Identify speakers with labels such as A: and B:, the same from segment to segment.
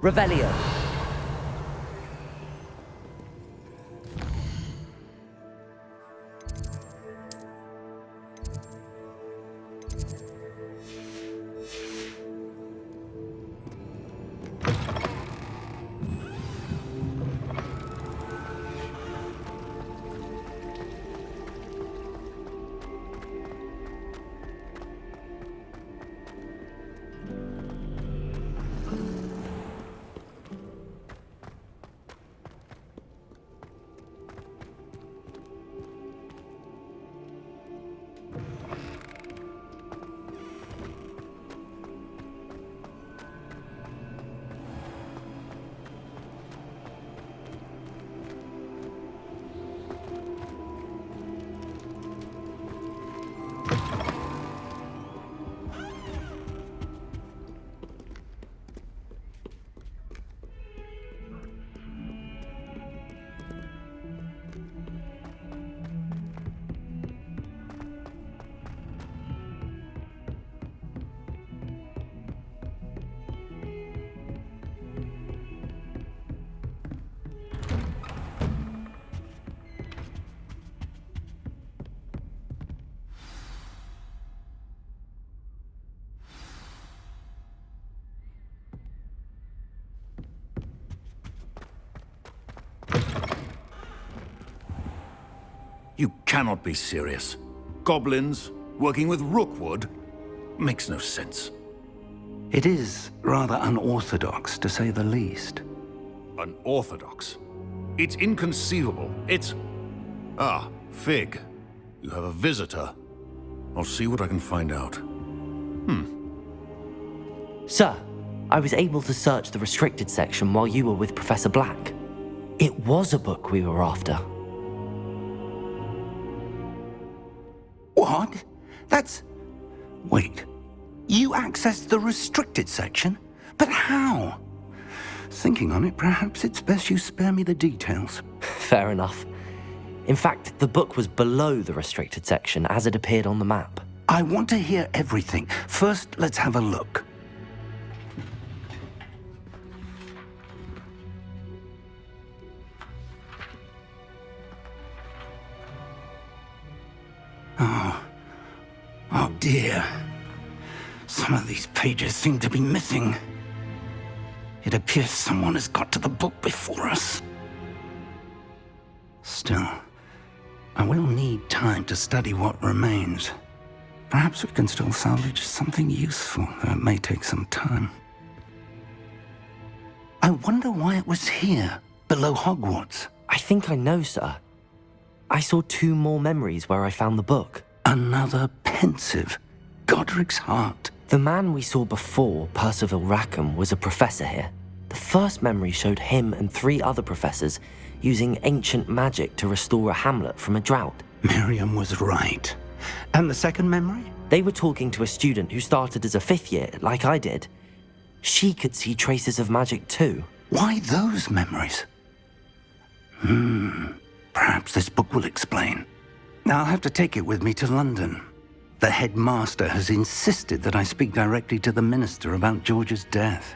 A: Revelio.
B: You cannot be serious. Goblins working with Rookwood makes no sense.
C: It is rather unorthodox, to say the least.
B: Unorthodox? It's inconceivable. It's... Ah, Fig. You have a visitor. I'll see what I can find out.
A: Sir, I was able to search the restricted section while you were with Professor Black. It was a book we were after.
C: What? That's... Wait. You accessed the restricted section? But how? Thinking on it, perhaps it's best you spare me the details.
A: Fair enough. In fact, the book was below the restricted section as it appeared on the map.
C: I want to hear everything. First, let's have a look. Oh dear. Some of these pages seem to be missing. It appears someone has got to the book before us. Still, I will need time to study what remains. Perhaps we can still salvage something useful, though it may take some time. I wonder why it was here, below Hogwarts.
A: I think I know, sir. I saw 2 more memories where I found the book.
C: Another pensive. Godric's heart.
A: The man we saw before, Percival Rackham, was a professor here. The first memory showed him and 3 other professors using ancient magic to restore a hamlet from a drought.
C: Miriam was right. And the second memory?
A: They were talking to a student who started as a 5th year, like I did. She could see traces of magic too.
C: Why those memories? Perhaps this book will explain. Now I'll have to take it with me to London. The headmaster has insisted that I speak directly to the minister about George's death.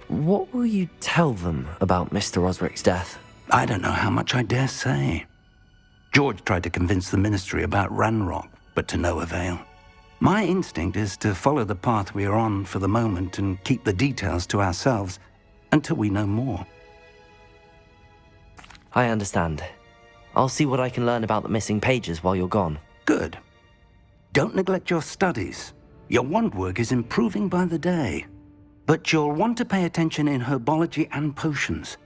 A: What will you tell them about Mr. Osric's death?
C: I don't know how much I dare say. George tried to convince the ministry about Ranrock, but to no avail. My instinct is to follow the path we are on for the moment and keep the details to ourselves until we know more.
A: I understand. I'll see what I can learn about the missing pages while you're gone.
C: Good. Don't neglect your studies. Your wand work is improving by the day. But you'll want to pay attention in herbology and potions.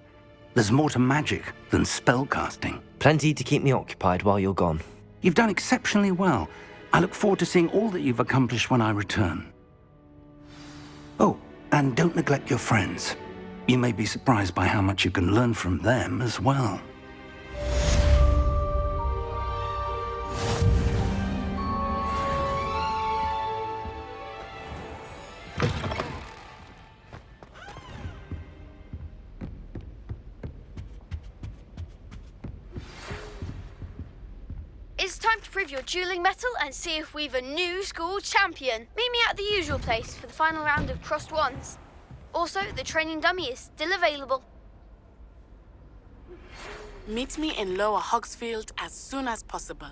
C: There's more to magic than spellcasting.
A: Plenty to keep me occupied while you're gone.
C: You've done exceptionally well. I look forward to seeing all that you've accomplished when I return. Oh, and don't neglect your friends. You may be surprised by how much you can learn from them as well.
D: Is time to prove your dueling mettle and see if we've a new school champion. Meet me at the usual place for the final round of crossed wands. Also, the training dummy is still available.
E: Meet me in Lower Hogsfield as soon as possible.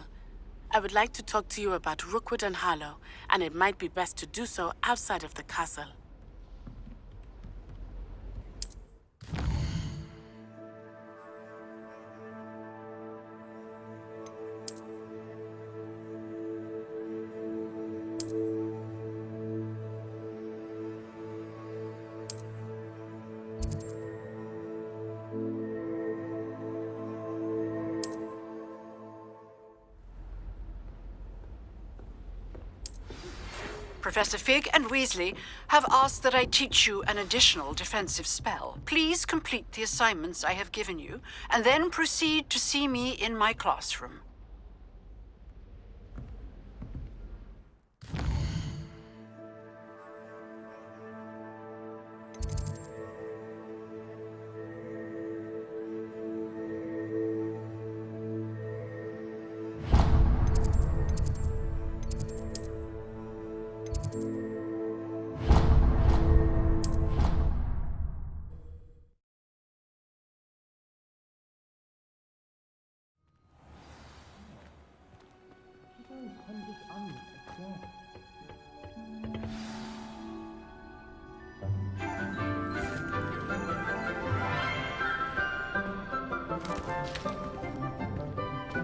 E: I would like to talk to you about Rookwood and Harlow, and it might be best to do so outside of the castle.
F: Professor Fig and Weasley have asked that I teach you an additional defensive spell. Please complete the assignments I have given you, and then proceed to see me in my classroom.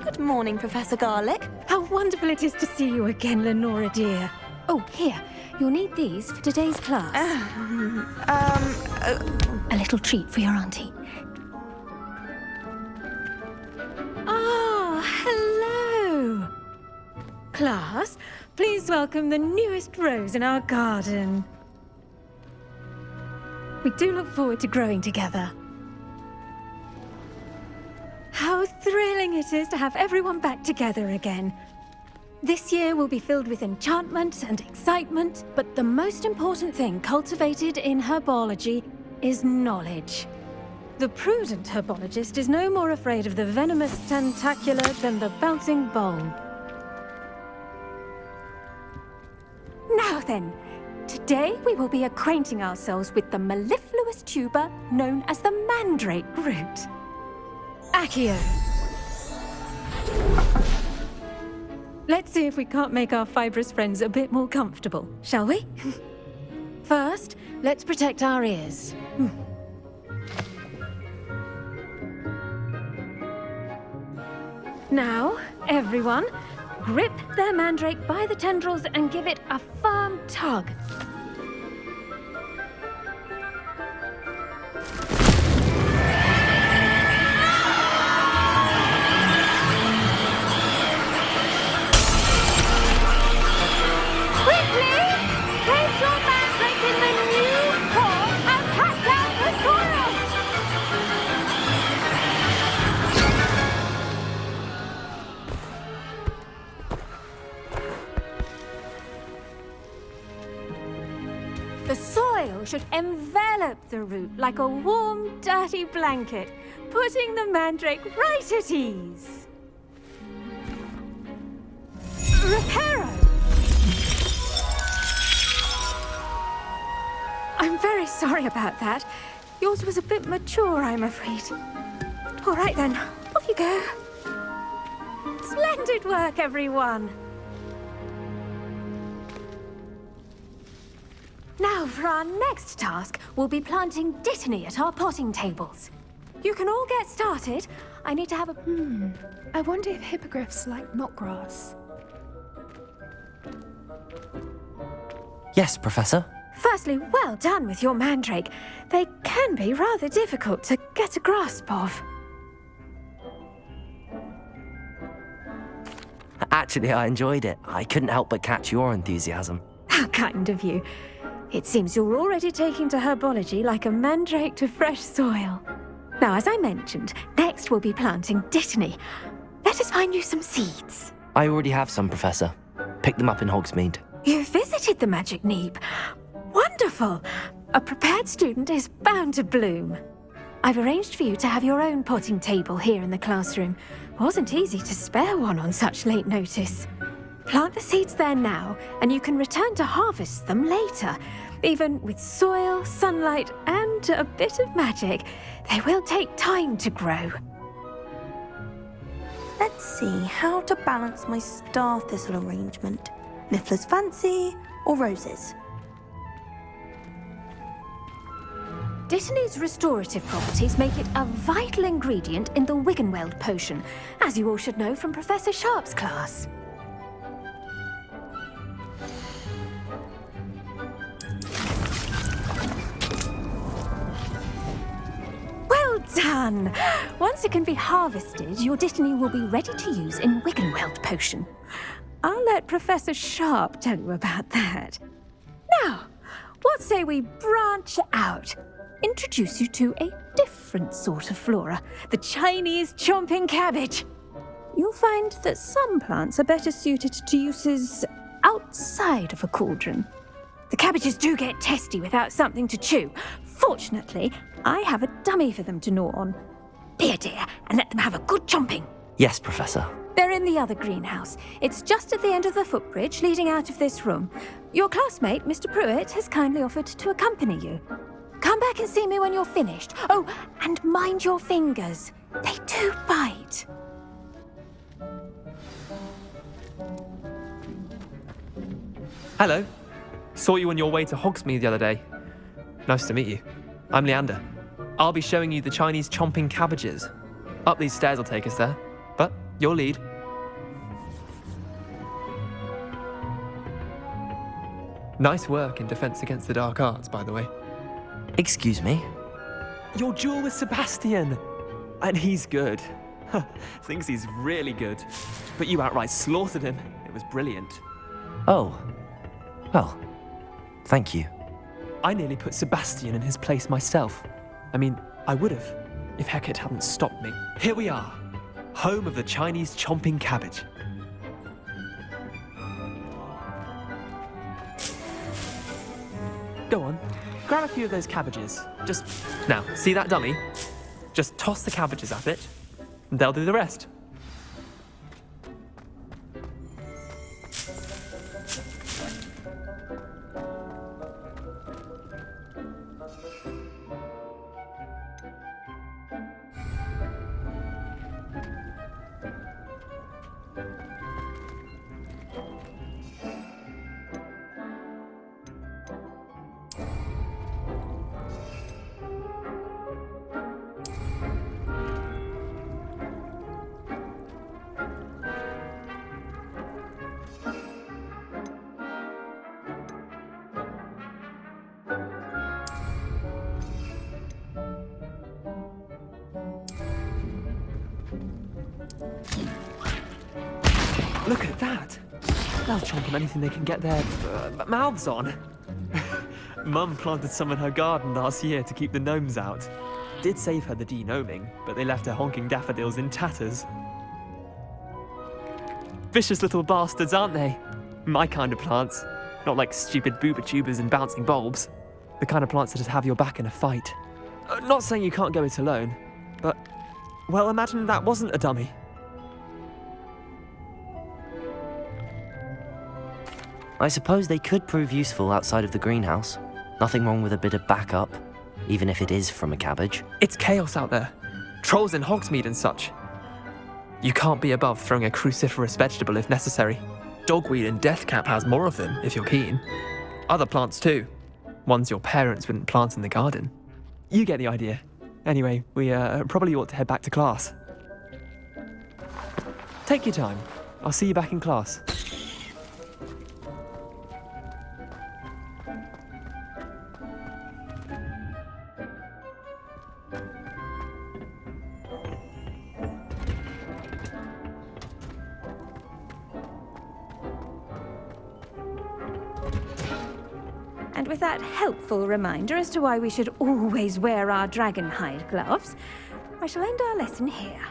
G: Good morning, Professor Garlick. How wonderful it is to see you again, Lenora dear. Oh, here. You'll need these for today's class. A little treat for your auntie. Ah, hello. Class, please welcome the newest rose in our garden. We do look forward to growing together. How thrilling it is to have everyone back together again. This year will be filled with enchantment and excitement, but the most important thing cultivated in herbology is knowledge. The prudent herbologist is no more afraid of the venomous tentacula than the bouncing bulb. Now then, today we will be acquainting ourselves with the mellifluous tuber known as the mandrake root. Accio. Let's see if we can't make our fibrous friends a bit more comfortable, shall we? First, let's protect our ears. Now, everyone, grip their mandrake by the tendrils and give it a firm tug. The soil should envelop the root like a warm, dirty blanket, putting the mandrake right at ease. Reparo! I'm very sorry about that. Yours was a bit mature, I'm afraid. All right then, off you go. Splendid work, everyone. Now, for our next task, we'll be planting dittany at our potting tables. You can all get started. I need to have a...
H: I wonder if hippogriffs like knotgrass.
A: Yes, Professor.
G: Firstly, well done with your mandrake. They can be rather difficult to get a grasp of.
A: Actually, I enjoyed it. I couldn't help but catch your enthusiasm.
G: How kind of you. It seems you're already taking to herbology like a mandrake to fresh soil. Now, as I mentioned, next we'll be planting dittany. Let us find you some seeds.
A: I already have some, Professor. Picked them up in Hogsmeade.
G: You visited the Magic Neep. Wonderful! A prepared student is bound to bloom. I've arranged for you to have your own potting table here in the classroom. Wasn't easy to spare one on such late notice. Plant the seeds there now, and you can return to harvest them later. Even with soil, sunlight, and a bit of magic, they will take time to grow.
I: Let's see how to balance my star thistle arrangement. Niffler's Fancy or roses?
G: Dittany's restorative properties make it a vital ingredient in the Wiggenweld potion, as you all should know from Professor Sharp's class. Well done! Once it can be harvested, your Dittany will be ready to use in Wiggenweld potion. I'll let Professor Sharp tell you about that. Now, what say we branch out? Introduce you to a different sort of flora, the Chinese chomping cabbage. You'll find that some plants are better suited to uses outside of a cauldron. The cabbages do get testy without something to chew. Fortunately, I have a dummy for them to gnaw on. Be a dear and let them have a good chomping.
A: Yes, Professor.
G: They're in the other greenhouse. It's just at the end of the footbridge leading out of this room. Your classmate, Mr. Pruitt, has kindly offered to accompany you. Come back and see me when you're finished. Oh, and mind your fingers. They do bite.
J: Hello. Saw you on your way to Hogsmeade the other day. Nice to meet you. I'm Leander. I'll be showing you the Chinese chomping cabbages. Up these stairs will take us there, but your lead. Nice work in Defense Against the Dark Arts, by the way.
A: Excuse me?
J: Your duel with Sebastian! And he's good. Thinks he's really good. But you outright slaughtered him. It was brilliant.
A: Oh. Well, thank you.
J: I nearly put Sebastian in his place myself. I mean, I would have, if Hecate hadn't stopped me. Here we are, home of the Chinese chomping cabbage. Go on, grab a few of those cabbages. Now, see that dummy? Just toss the cabbages at it, and they'll do the rest. Look at that! They'll chomp on anything they can get their mouths on. Mum planted some in her garden last year to keep the gnomes out. Did save her the de-gnoming, but they left her honking daffodils in tatters. Vicious little bastards, aren't they? My kind of plants. Not like stupid booba tubers and bouncing bulbs. The kind of plants that just have your back in a fight. Not saying you can't go it alone, but, well, imagine that wasn't a dummy.
A: I suppose they could prove useful outside of the greenhouse. Nothing wrong with a bit of backup, even if it is from a cabbage.
J: It's chaos out there. Trolls in Hogsmeade and such. You can't be above throwing a cruciferous vegetable if necessary. Dogweed and deathcap has more of them, if you're keen. Other plants too. Ones your parents wouldn't plant in the garden. You get the idea. Anyway, we probably ought to head back to class. Take your time. I'll see you back in class.
G: And with that helpful reminder as to why we should always wear our dragonhide gloves, I shall end our lesson here.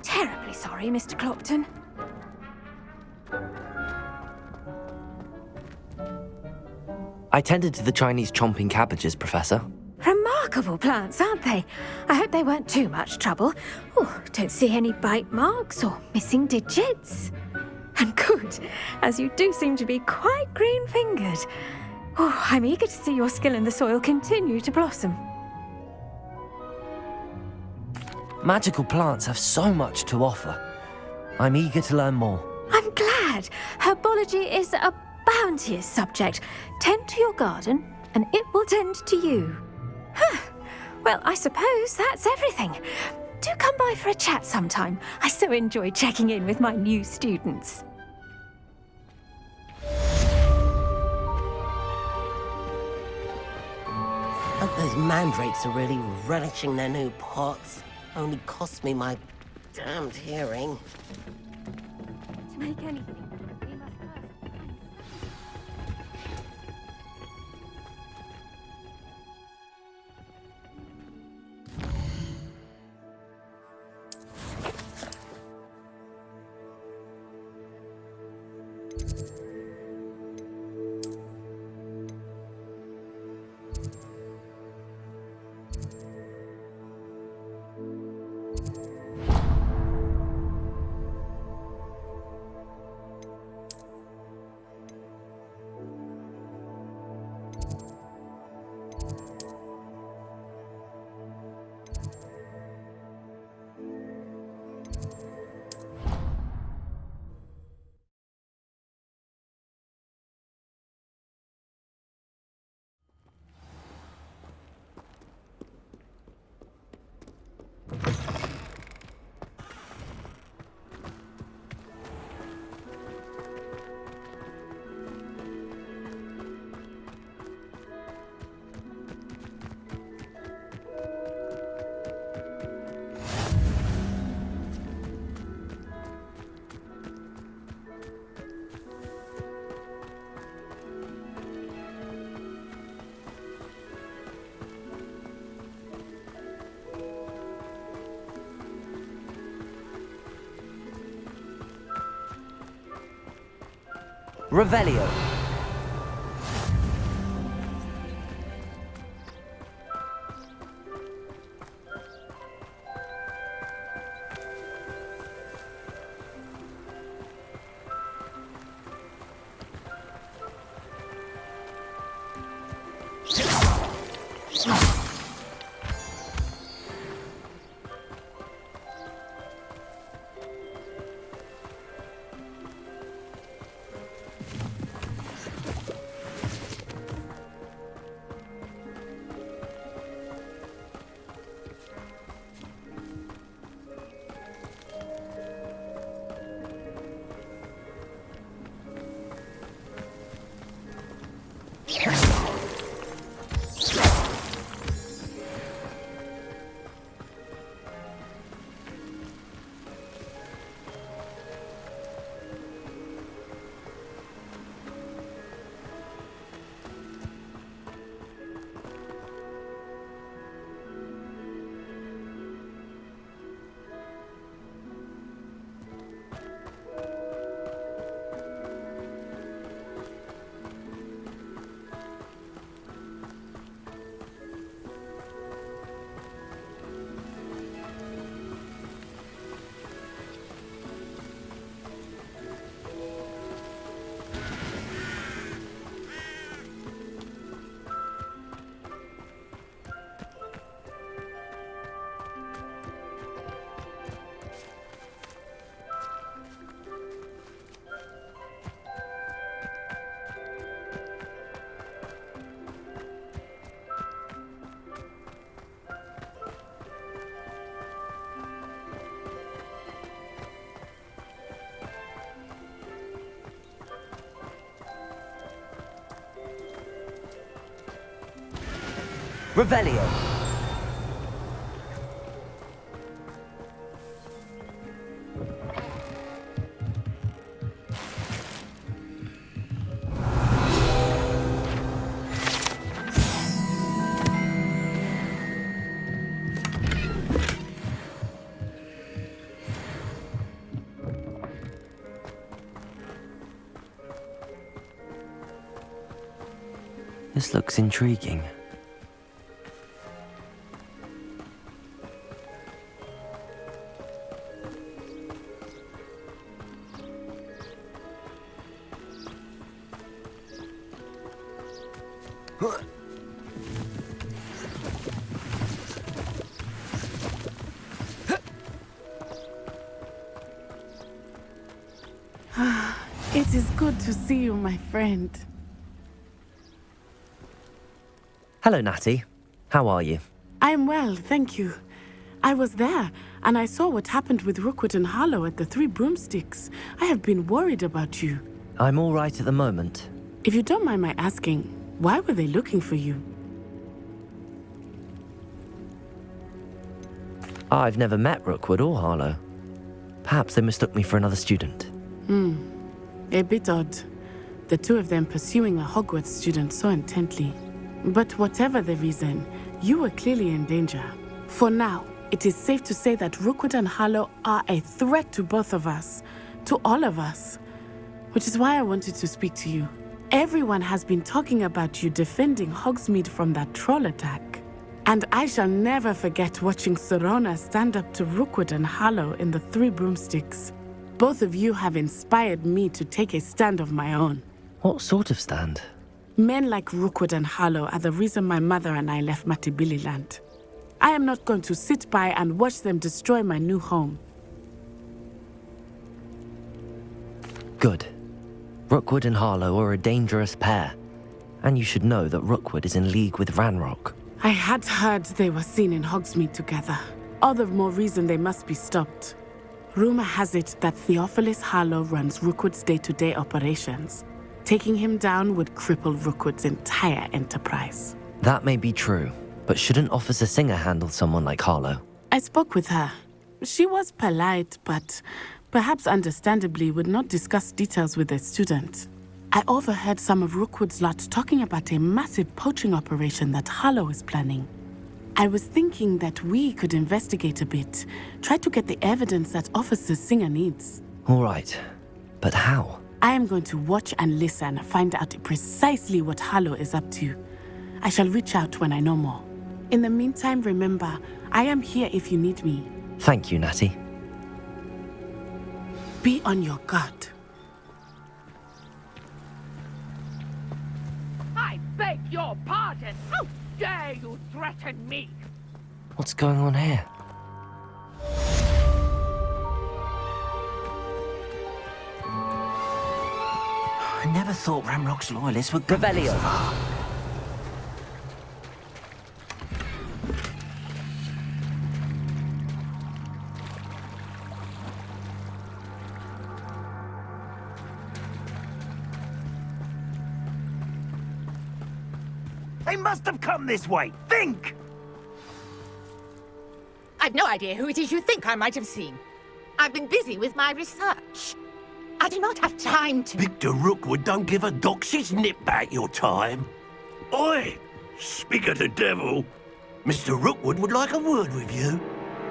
G: Terribly sorry, Mr. Clopton.
A: I tended to the Chinese chomping cabbages, Professor.
G: Remarkable. remarkable plants, aren't they? I hope they weren't too much trouble. Oh, don't see any bite marks or missing digits. And good, as you do seem to be quite green-fingered. Oh, I'm eager to see your skill in the soil continue to blossom.
A: Magical plants have so much to offer. I'm eager to learn more.
G: I'm glad. Herbology is a bounteous subject. Tend to your garden, and it will tend to you. Huh. Well, I suppose that's everything. Do come by for a chat sometime. I so enjoy checking in with my new students.
K: Hope those mandrakes are really relishing their new pots. Only cost me my damned hearing.
G: To make anything, we must first...
A: Revelio. Revelio. This looks intriguing.
E: It is good to see you, my friend.
A: Hello, Natty. How are you?
E: I am well, thank you. I was there, and I saw what happened with Rookwood and Harlow at the Three Broomsticks. I have been worried about you.
A: I'm all right at the moment.
E: If you don't mind my asking, why were they looking for you?
A: I've never met Rookwood or Harlow. Perhaps they mistook me for another student.
E: A bit odd. The two of them pursuing a Hogwarts student so intently. But whatever the reason, you were clearly in danger. For now, it is safe to say that Rookwood and Harlow are a threat to both of us, to all of us. Which is why I wanted to speak to you. Everyone has been talking about you defending Hogsmeade from that troll attack. And I shall never forget watching Serona stand up to Rookwood and Harlow in the Three Broomsticks. Both of you have inspired me to take a stand of my own.
A: What sort of stand?
E: Men like Rookwood and Harlow are the reason my mother and I left Matabeleland. I am not going to sit by and watch them destroy my new home.
A: Good. Rookwood and Harlow are a dangerous pair. And you should know that Rookwood is in league with Ranrock.
E: I had heard they were seen in Hogsmeade together. All the more reason they must be stopped. Rumor has it that Theophilus Harlow runs Rookwood's day-to-day operations. Taking him down would cripple Rookwood's entire enterprise.
A: That may be true, but shouldn't Officer Singer handle someone like Harlow?
E: I spoke with her. She was polite, but perhaps understandably would not discuss details with a student. I overheard some of Rookwood's lot talking about a massive poaching operation that Harlow is planning. I was thinking that we could investigate a bit, try to get the evidence that Officer Singer needs.
A: All right, but how?
E: I am going to watch and listen, find out precisely what Harlow is up to. I shall reach out when I know more. In the meantime, remember, I am here if you need me.
A: Thank you, Natty.
E: Be on your guard.
L: I beg your pardon! How dare you threaten me?
A: What's going on here?
C: I never thought Ranrock's loyalists would go
A: Revelio.
C: this far.
M: They must have come this way. Think!
L: I've no idea who it is you think I might have seen. I've been busy with my research. I do not have time to...
M: Victor Rookwood don't give a doxy's nip back your time. Oi! Speak of the devil. Mr. Rookwood would like a word with you.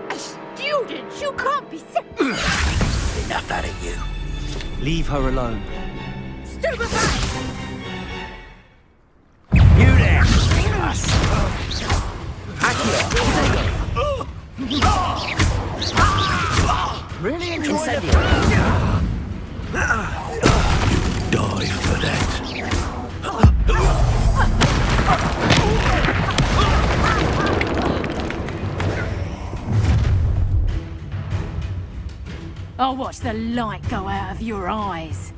L: A student? You can't be sick.
M: Enough out of you.
A: Leave her alone.
L: Stupefy!
M: You there! Us!
A: Really enjoy
M: Die for that.
G: I'll watch the light go out of your eyes.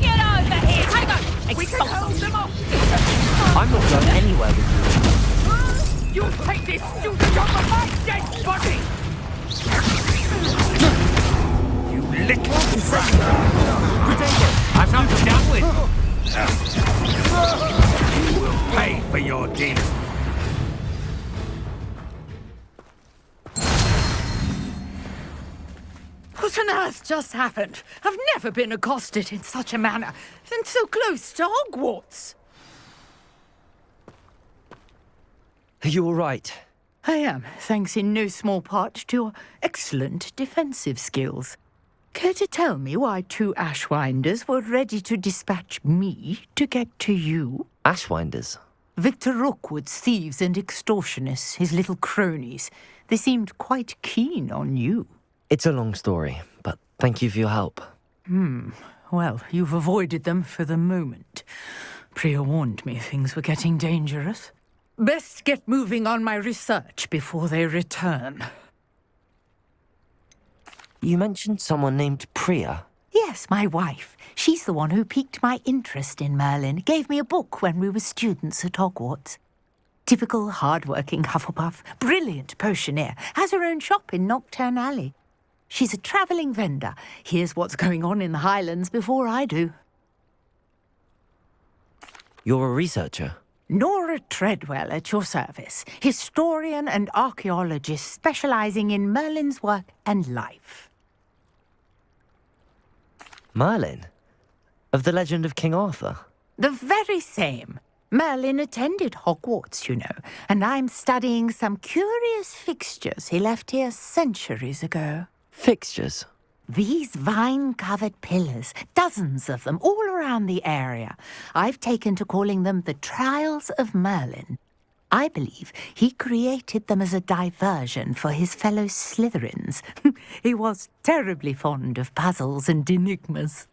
L: Get over here! Take on! We can hold them off!
A: I'm not going anywhere with
L: You take this student off of my dead body!
M: You little I'm not done with. You will pay for your deed.
F: What on earth just happened? I've never been accosted in such a manner, and so close to Hogwarts.
A: you. Are you all right?
F: I am, thanks in no small part to your excellent defensive skills. Care to tell me why two Ashwinders were ready to dispatch me to get to you?
A: Ashwinders?
F: Victor Rookwood's thieves and extortionists, his little cronies. They seemed quite keen on you.
A: It's a long story, but Thank you for your help.
F: Well, you've avoided them for the moment. Priya warned me things were getting dangerous. Best get moving on my research before they return.
A: You mentioned someone named Priya.
F: Yes, my wife. She's the one who piqued my interest in Merlin. Gave me a book when we were students at Hogwarts. Typical hard-working Hufflepuff, brilliant potioneer, has her own shop in Nocturne Alley. She's a travelling vendor. Hears what's going on in the Highlands before I do.
A: You're a researcher?
F: Nora Treadwell at your service, historian and archaeologist specialising in Merlin's work and life.
A: Merlin? Of the legend of King Arthur?
F: The very same. Merlin attended Hogwarts, you know, and I'm studying some curious fixtures he left here centuries ago.
A: Fixtures?
F: These vine-covered pillars, dozens of them, all around the area. I've taken to calling them the Trials of Merlin. I believe he created them as a diversion for his fellow Slytherins. He was terribly fond of puzzles and enigmas.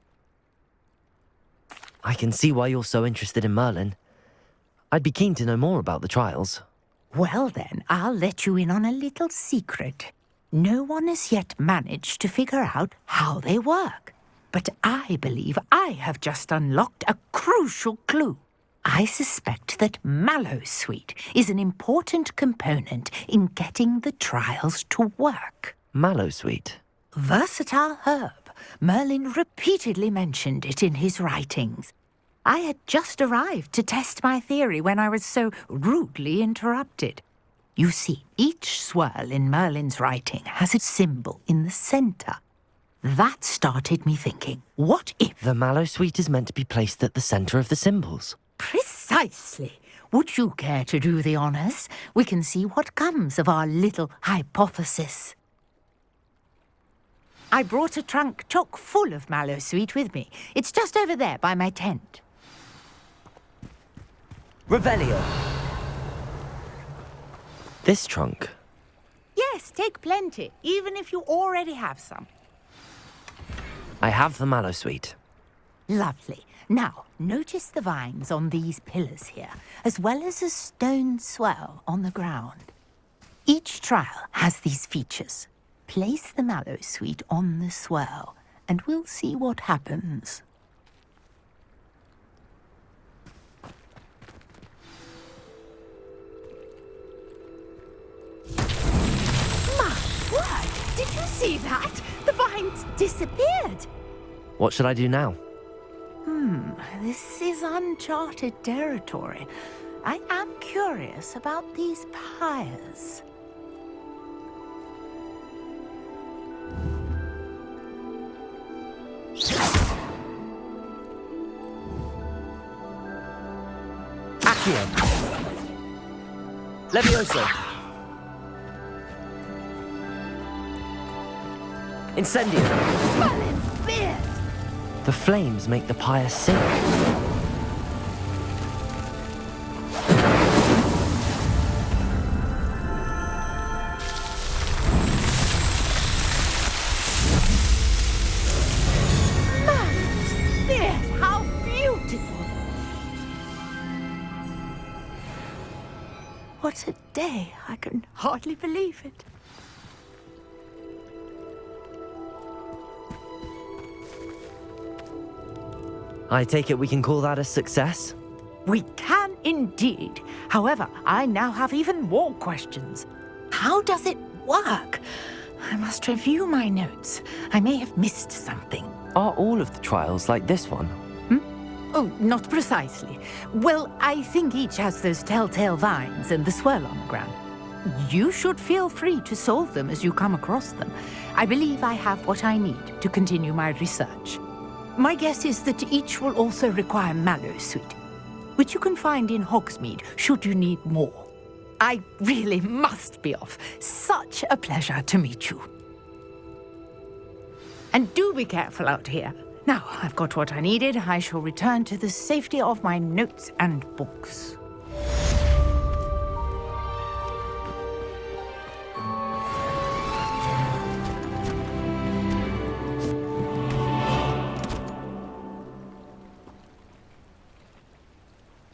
A: I can see why you're so interested in Merlin. I'd be keen to know more about the trials.
F: Well then, I'll let you in on a little secret. No one has yet managed to figure out how they work. But I believe I have just unlocked a crucial clue. I suspect that Mallowsweet is an important component in getting the trials to work.
A: Mallowsweet?
F: Versatile herb. Merlin repeatedly mentioned it in his writings. I had just arrived to test my theory when I was so rudely interrupted. You see, each swirl in Merlin's writing has a symbol in the centre. That started me thinking, what if...
A: The Mallowsweet is meant to be placed at the centre of the symbols.
F: Precisely. Would you care to do the honours? We can see what comes of our little hypothesis. I brought a trunk chock full of Mallowsweet with me. It's just over there by my tent.
A: Revelio. This trunk?
F: Yes, take plenty, even if you already have some.
A: I have the Mallowsweet.
F: Lovely. Now, notice the vines on these pillars here, as well as a stone swell on the ground. Each trial has these features. Place the Mallowsweet on the swell, and we'll see what happens.
L: Did you see that? The vines disappeared.
A: What should I do now?
F: This is uncharted territory. I am curious about these pyres.
A: Accio. Levioso. Incendio.
L: Merlin's beard.
A: The flames make the pyre sink.
L: Merlin's beard. How beautiful.
F: What a day. I can hardly believe it.
A: I take it we can call that a success?
F: We can indeed. However, I now have even more questions. How does it work? I must review my notes. I may have missed something.
A: Are all of the trials like this one?
F: Oh, not precisely. Well, I think each has those telltale vines and the swirl on the ground. You should feel free to solve them as you come across them. I believe I have what I need to continue my research. My guess is that each will also require Mallowsweet, which you can find in Hogsmeade should you need more. I really must be off. Such a pleasure to meet you. And do be careful out here. Now, I've got what I needed. I shall return to the safety of my notes and books.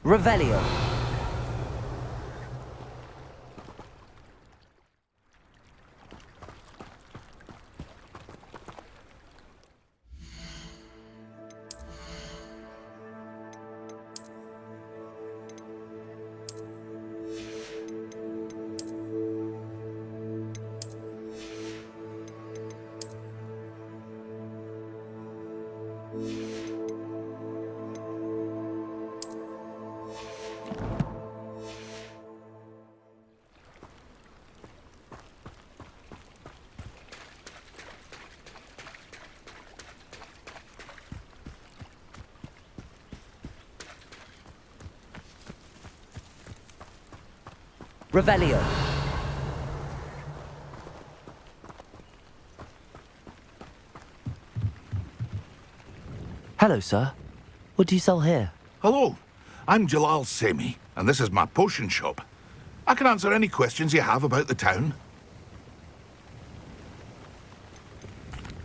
A: Revelio. Revelio. Hello, sir. What do you sell here?
N: Hello, I'm Jalal Semi, and this is my potion shop. I can answer any questions you have about the town.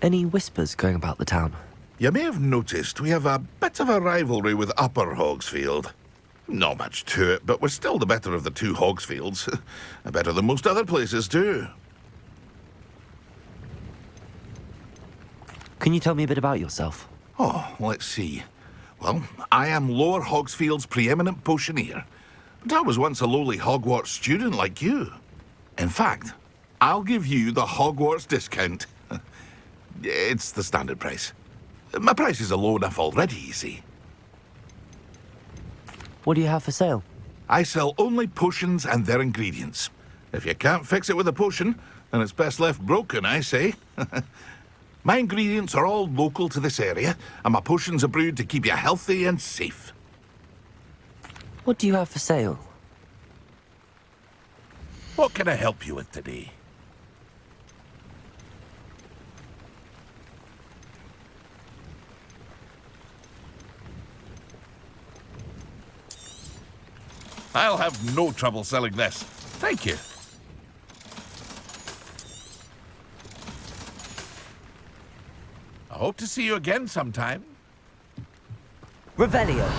A: Any whispers going about the town?
N: You may have noticed we have a bit of a rivalry with Upper Hogsfield. Not much to it, but we're still the better of the two Hogsfields. Better than most other places, too.
A: Can you tell me a bit about yourself?
N: Oh, let's see. Well, I am Lower Hogsfield's preeminent potioneer. But I was once a lowly Hogwarts student like you. In fact, I'll give you the Hogwarts discount. It's the standard price. My prices are low enough already, you see.
A: What do you have for sale?
N: I sell only potions and their ingredients. If you can't fix it with a potion, then it's best left broken, I say. My ingredients are all local to this area, and my potions are brewed to keep you healthy and safe.
A: What do you have for sale?
N: What can I help you with today?
O: I'll have no trouble selling this. Thank you. I hope to see you again sometime.
A: Revelio.